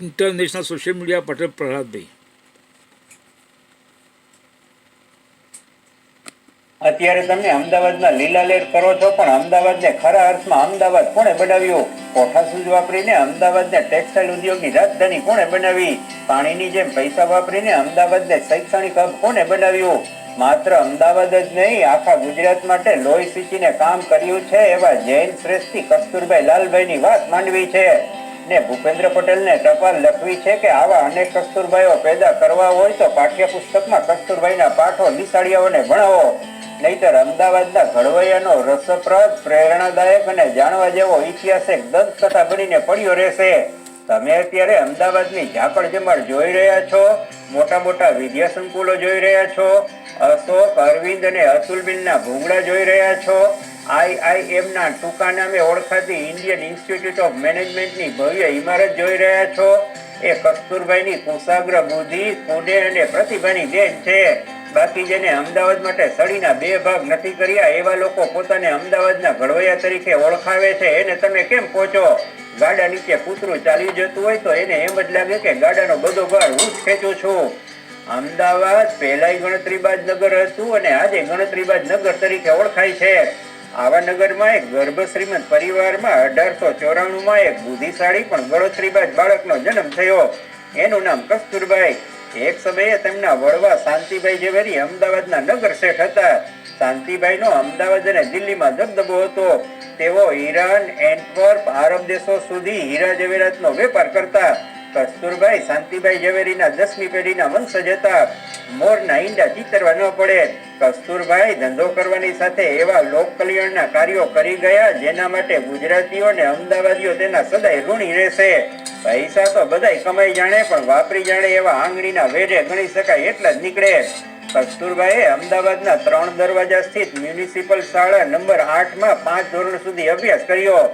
International social media Patel Prahladbhai. અત્યારે તમે અમદાવાદમાં લીલાલેર કરો છો, પણ અમદાવાદને ખરા અર્થમાં અમદાવાદ કોણે બનાવ્યું? કોઠાસૂઝ વાપરીને અમદાવાદને ટેક્સટાઇલ ઉદ્યોગની રાજધાની કોણે બનાવી? પાણીની જેમ પૈસા વાપરીને અમદાવાદને શૈક્ષણિક હબ કોણે બનાવ્યું? માત્ર અમદાવાદ જ નહીં, આખા ગુજરાત માટે લોહી સીંચીને કામ કર્યું છે એવા જૈન શ્રેષ્ઠી કસ્તુરભાઈ લાલભાઈની વાત માંડવી છે ને ભૂપેન્દ્ર પટેલને ટપાલ લખવી છે કે આવા અનેક કસ્તુરભાઈઓ પેદા કરવા હોય તો પાઠ્યપુસ્તકમાં કસ્તુરભાઈના પાઠો નિશાળીઓને ભણાવો. નહીતર અમદાવાદના ઘડવૈયાનો રસપ્રદ, પ્રેરણાદાયક અને જાણવા જેવો ઇતિહાસ એક દંતકથા બનીને પડ્યો રહેશે. તમે અત્યારે અમદાવાદની ઝાકળ જમાડ જોઈ રહ્યા છો, મોટા મોટા વિદ્યા સંકુલો જોઈ રહ્યા છો, અશોક, અરવિંદ અને અતુલબેનના ભૂંગળા જોઈ રહ્યા છો, IIM ના ટૂંકા નામે ઓળખાતી ઇન્ડિયન ઇન્સ્ટિટ્યૂટ ઓફ મેનેજમેન્ટની ભવ્ય ઇમારત જોઈ રહ્યા છો. એ કસ્તુરભાઈની કુશાગ્ર બુદ્ધિ, પુણ્ય અને પ્રતિભાની દેન છે. બાકી જેને અમદાવાદ માટે સળીના બે ભાગ નથી કર્યા એવા લોકો પોતાને અમદાવાદના ઘડવૈયા તરીકે ઓળખાવે છે, એને તમે કેમ પહોંચો? ગાડા નીચે કૂતરું ચાલી જતું હોય તો એને એમ જ લાગે કે ગાડાનો બધો ભાર હું જ ખેંચું છું. અમદાવાદ પહેલાય ગણતરીબાજ નગર હતું અને આજે ગણતરીબાજ નગર તરીકે ઓળખાય છે. આવા નગરમાં એક ગર્ભ શ્રીમંત પરિવારમાં 1894માં એક બુદ્ધિશાળી પણ ગણતરીબાજ બાળકનો જન્મ થયો. એનું નામ કસ્તુરભાઈ. એક સમયે તેમના વડવા શાંતિભાઈ ઝવેરી અમદાવાદના નગર શેઠ હતા. શાંતિભાઈનો અમદાવાદ અને દિલ્હીમાં દબદબો હતો. તેઓ ઈરાન, એન્ટવર્પ, આરબ દેશો સુધી હીરા જવેરાતનો વેપાર કરતા. કસ્તુરભાઈ શાંતિભાઈ ઝવેરીના 10મી પેઢીના વંશજ હતા. મોરના ઈંડા ચીતરવા ન પડે. કસ્તુરભાઈ ધંધો કરવાની સાથે એવા લોક કલ્યાણના કાર્યો કરી ગયા જેના માટે ગુજરાતીઓ અને અમદાવાદીઓ તેના સદાય ઋણી રહેશે. પૈસા તો બધાય કમાઈ જાણે, પણ વાપરી જાણે એવા આંગળીના વેઢે ગણી શકાય એટલા જ નીકળે. કસ્તુરભાઈએ અમદાવાદના 3 દરવાજા સ્થિત મ્યુનિસિપલ શાળા નંબર 8માં 5 ધોરણ સુધી અભ્યાસ કર્યો.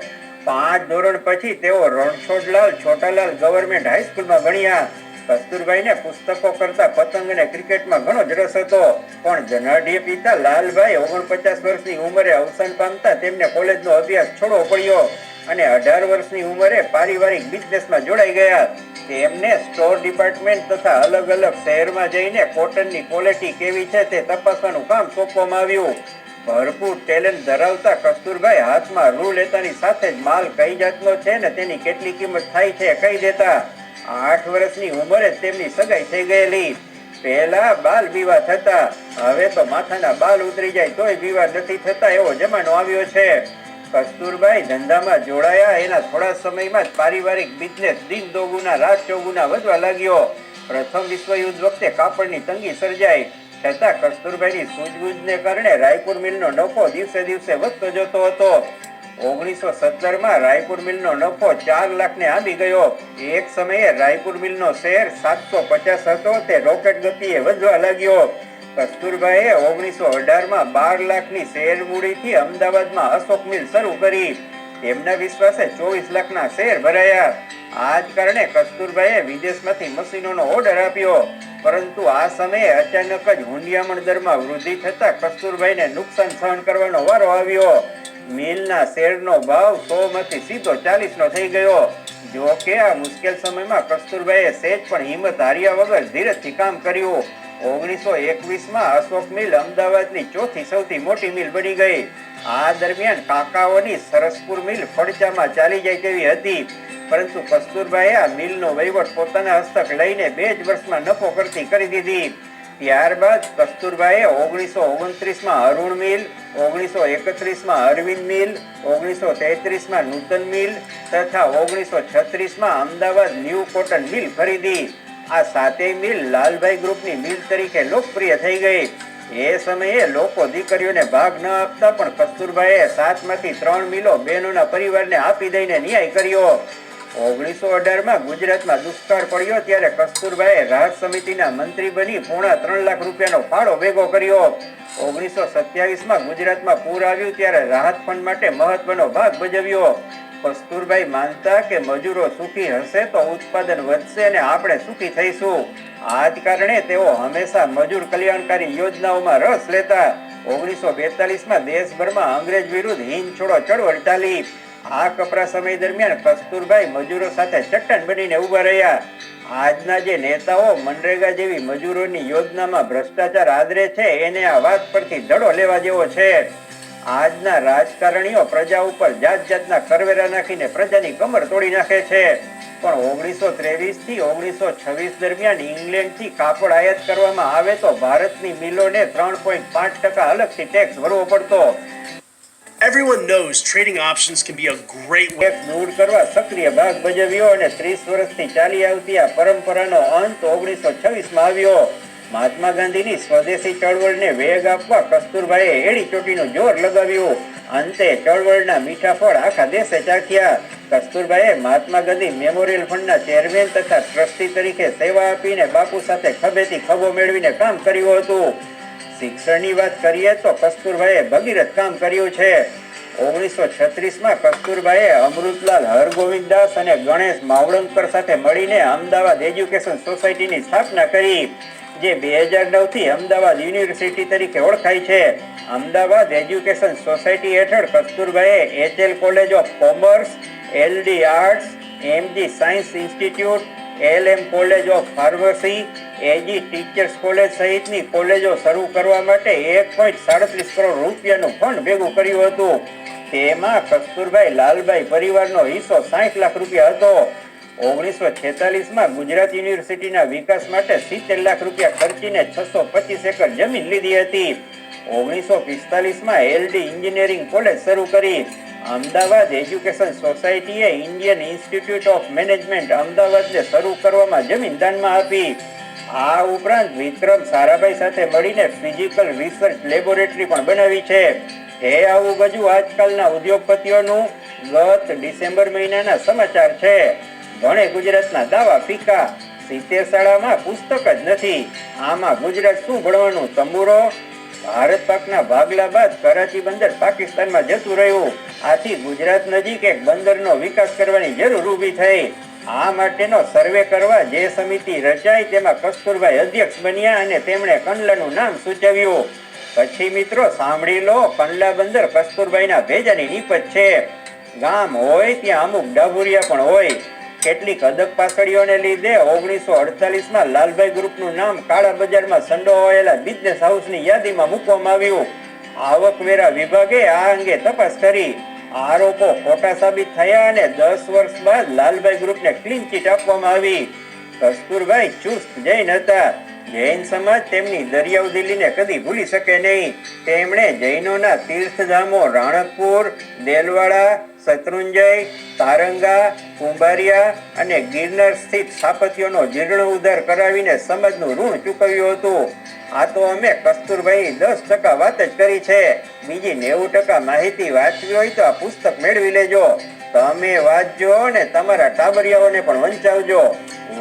5 ધોરણ પછી તેઓ રણછોડલાલ છોટાલાલ ગવર્મેન્ટ હાઈસ્કૂલમાં ભણ્યા. કસ્તુરભાઈને પુસ્તકો કરતા પતંગ અને ક્રિકેટમાં ઘણો જ રસ હતો, પણ જનાઢ્ય પિતા લાલભાઈ 49 વર્ષની ઉંમરે અવસાન પામતા તેમને કોલેજનો અભ્યાસ છોડવો પડ્યો અને 18 વર્ષની ઉંમરે પારિવારિક બિઝનેસમાં જોડાઈ ગયા. તેમને સ્ટોર ડિપાર્ટમેન્ટ તથા અલગ અલગ શહેરમાં જઈને કોટનની ક્વોલિટી કેવી છે તે તપાસવાનું કામ સોંપવામાં આવ્યું. ભરપૂર ટેલેન્ટ ધરાવતા કસ્તુરભાઈ હાથમાં રૂ લેતાની સાથે જ માલ કઈ જાતનો છે ને તેની કેટલી કિંમત થાય છે કહી દેતા. 8 વર્ષની ઉંમરે તેમની સગાઈ થઈ ગયેલી. પહેલા બાલ વિવાહ થતા, હવે તો માથાના બાલ ઉતરી જાય તોય વિવાહ નથી થતા એવો જમાનો આવ્યો છે. કસ્તુરભાઈ ધંધામાં જોડાયા એના થોડા સમયમાં જ પારિવારિક બિઝનેસ દિન દોગુના રાત ચોગુના વધવા લાગ્યો. પ્રથમ વિશ્વયુદ્ધ વખતે કાપડની તંગી સર્જાઈ, છતાં કસ્તુરભાઈની સૂઝબૂઝને કારણે રાયપુર મિલનો નફો દિવસે દિવસે વધતો જતો હતો. 1917માં રાયપુર મિલનો નફો 4 લાખને આંબી ગયો. એક સમયે રાયપુર મિલનો શેર 750 હતો, તે રોકેટ ગતિએ વધવા લાગ્યો. કસ્તુરભાઈએ 1918માં 12 લાખની શેર મૂડીથી અમદાવાદમાં અશોક મિલ શરૂ કરી. તેમના વિશ્વાસે 24 લાખના શેર ભરાયા. આ જ કારણે કસ્તુરભાઈએ વિદેશમાંથી મશીનોનો ઓર્ડર આપ્યો. પરંતુ આ સમયે અચાનક જ હુંડિયામણ દરમાં વૃદ્ધિ થતા કસ્તુરભાઈને નુકસાન સહન કરવાનો વારો આવ્યો. મિલના શેરનો ભાવ 100માંથી સીધો 40નો થઈ ગયો. જો કે આ મુશ્કેલ સમયમાં કસ્તુરભાઈએ સહેજ પણ હિંમત હાર્યા વગર ધીરજથી કામ કર્યું. 1921માં અશોક મિલ અમદાવાદની ચોથી સૌથી મોટી મિલ બની ગઈ. આ દરમિયાન કાકાઓની સરસપુર મિલ ફડચામાં ચાલી જાય તેવી હતી, પરંતુ કસ્તુરભાઈએ આ મિલનો વહીવટ પોતાના હસ્તક લઈને 2 જ વર્ષમાં નફો કરતી કરી દીધી. ત્યારબાદ કસ્તુરભાઈએ 1929માં અરુણ મિલ, 1931માં અરવિંદ મિલ, 1933માં નૂતન મિલ તથા 1936માં અમદાવાદ ન્યૂ કોટન મિલ ખરીદી. આ 7 મિલ લાલભાઈ ગ્રુપની મિલ તરીકે લોકપ્રિય થઈ ગઈ. એ સમયે લોકો દીકરીઓને ભાગ ન આપતા, પણ કસ્તુરભાઈએ 7માંથી 3 મિલો બહેનોના પરિવારને આપી દઈને ન્યાય કર્યો. 1918માં ગુજરાતમાં દુષ્કાળ પડ્યો ત્યારે કસ્તુરભાઈએ રાહત સમિતિના મંત્રી બની 3.5 લાખ રૂપિયાનો ફાળો ભેગો કર્યો. 1927માં ગુજરાતમાં પૂર આવ્યું ત્યારે રાહત ફંડ માટે મહત્વનો ભાગ ભજવ્યો. કસ્તુરભાઈ માનતા કે મજૂરો સુખી હશે તો ઉત્પાદન વધશે અને આપણે સુખી થઈશું. આ જ કારણે તેઓ હંમેશા મજૂર કલ્યાણકારી યોજનાઓમાં રસ લેતા. 1942માં દેશભરમાં અંગ્રેજ વિરુદ્ધ હિંદ છોડો ચળવળ ચાલી. આ કપરા સમય દરમિયાન કસ્તુરભાઈ મજૂરો સાથે ચટ્ટાન બનીને ઊભા રહ્યા. આજના જે નેતાઓ મનરેગા જેવી મજૂરોની યોજનામાં ભ્રષ્ટાચાર આદરે છે એને આ વાત પરથી દડો લેવા જેવો છે. આજના રાજકારણીઓ પ્રજા ઉપર જાત જાતના કરવેરા નાખીને પ્રજાની કમર તોડી નાખે છે. પણ 1923 થી 1926 દરમિયાન ઇંગ્લેન્ડથી કાપડ આયાત કરવામાં આવે તો ભારતની મિલોને 3.5% અલગથી ટેક્સ ભરવો પડતો. Everyone knows trading options can be a great way. Tax દૂર કરવા સક્રિય ભાગ ભજવ્યો અને 30 વર્ષથી ચાલી આવતી આ પરંપરાનો અંત 1926માં આવ્યો. મહાત્મા ગાંધીની સ્વદેશી ચળવળને વેગ આપવા કસ્તુરભાઈએ એડી ચોટીનું જોર લગાવ્યું. અંતે ચળવળના મીઠા ફળ આખા દેશે ચાખ્યા. કસ્તુરભાઈએ મહાત્મા ગાંધી મેમોરિયલ ફંડના ચેરમેન તથા ટ્રસ્ટી તરીકે સેવા આપીને બાપુ સાથે ખભેથી ખભો મેળવીને કામ કર્યું હતું. શિક્ષણની વાત કરીએ તો કસ્તુરભાઈએ ભગીરથ કામ કર્યું છે. 1936માં કસ્તુરભાઈએ અમૃતલાલ હરગોવિંદદાસ અને ગણેશ માવળંકર સાથે મળીને અમદાવાદ એજ્યુકેશન સોસાયટીની સ્થાપના કરી, જે 2009 થી અમદાવાદ યુનિવર્સિટી તરીકે ઓળખાય છે. અમદાવાદ એજ્યુકેશન સોસાયટી હેઠળ કસ્તુરભાઈએ HL college of commerce, LD arts, MG science institute, LM college of pharmacy, AG teachers college સહિતની કોલેજો શરૂ કરવા માટે 1.37 કરોડ રૂપિયાનું ફંડ ભેગું કર્યું હતું. તેમાં કસ્તુરભાઈ લાલભાઈ પરિવારનો હિસ્સો 60 લાખ રૂપિયા હતો. 1946માં ગુજરાત યુનિવર્સિટીના વિકાસ માટે 70 લાખ રૂપિયા ખર્ચીને 625 એકર જમીન લીધી હતી. 1945માં LD એન્જિનિયરિંગ કોલેજ શરૂ કરી. અમદાવાદ એજ્યુકેશન સોસાયટીએ ઇન્ડિયન ઇન્સ્ટિટ્યૂટ ઓફ મેનેજમેન્ટ અમદાવાદને શરૂ કરવામાં જમીન દાનમાં આપી. આ ઉપરાંત વિક્રમ સારાભાઈ સાથે મળીને ફિઝિકલ રિસર્ચ લેબોરેટરી પણ બનાવી છે. એ આવું બધું આજકાલના ઉદ્યોગપતિઓનું ગત ડિસેમ્બર મહિનાના સમાચાર છે. ઘણે ગુજરાતના દાવા ફીકા. 70 શાળામાં પુસ્તક જ નથી. આમાં ગુજરાત શું ભણવાનું? તંબુરો. ભારત પાકના ભાગલા બાદ કરાચી બંદર પાકિસ્તાનમાં જતું રહ્યું. આથી ગુજરાત નજીક એક બંદરનો વિકાસ કરવાની જરૂર ઊભી થઈ. આ માટેનો સર્વે કરવા જે સમિતિ રચાઈ તેમાં કસ્તુરભાઈ અધ્યક્ષ બન્યા અને તેમણે કંડલાનું નામ સૂચવ્યું. પછી મિત્રો સાંભળી લો, કંડલા બંદર કસ્તુરભાઈના ભેજાની નીપજ છે. ગામ હોય ત્યાં અમુક ડાભુરિયા પણ હોય. કેટલીક અદક પાસળીઓને લીધે 1948માં લાલભાઈ ગ્રુપનું નામ કાળા બજારમાં સંડોવાયેલા બિઝનેસ હાઉસની યાદીમાં મૂકવામાં આવ્યું. આવકવેરા વિભાગે આ અંગે તપાસ કરી. આરોપો ખોટા સાબિત થયા અને 10 વર્ષ બાદ લાલભાઈ ગ્રુપને ક્લીન ચીટ આપવામાં આવી. કસ્તુરભાઈ ચુસ્ત જૈન હતા. જૈન સમાજ તેમની દરિયાઉ દિલ્હીને કદી ભૂલી શકે નહીં. તેમણે જૈનોના તીર્થધામો રાણકપુર, દેલવાડા, શત્રુંજય, તારંગા, કુંભારિયા અને ગિરનાર સ્થિત સ્થાપત્યોનો જીર્ણોદ્ધાર કરાવીને સમાજનું ઋણ ચૂકવ્યું હતું. આ તો અમે કસ્તુરભાઈ 10% વાત જ કરી છે. બીજી 90% માહિતી વાંચવી હોય તો આ પુસ્તક મેળવી લેજો. તમે વાંચજો અને તમારા ટાબરિયાઓને પણ વંચાવજો.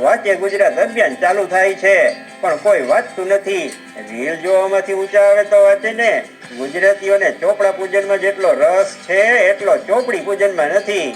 વાંચે ગુજરાત અભિયાન ચાલુ થાય છે પણ કોઈ વાંચતું નથી. રીલ જોવામાંથી ઊંચા આવે તો વાંચે ને. ગુજરાતીઓને ચોપડા પૂજનમાં જેટલો રસ છે એટલો ચોપડી પૂજનમાં નથી.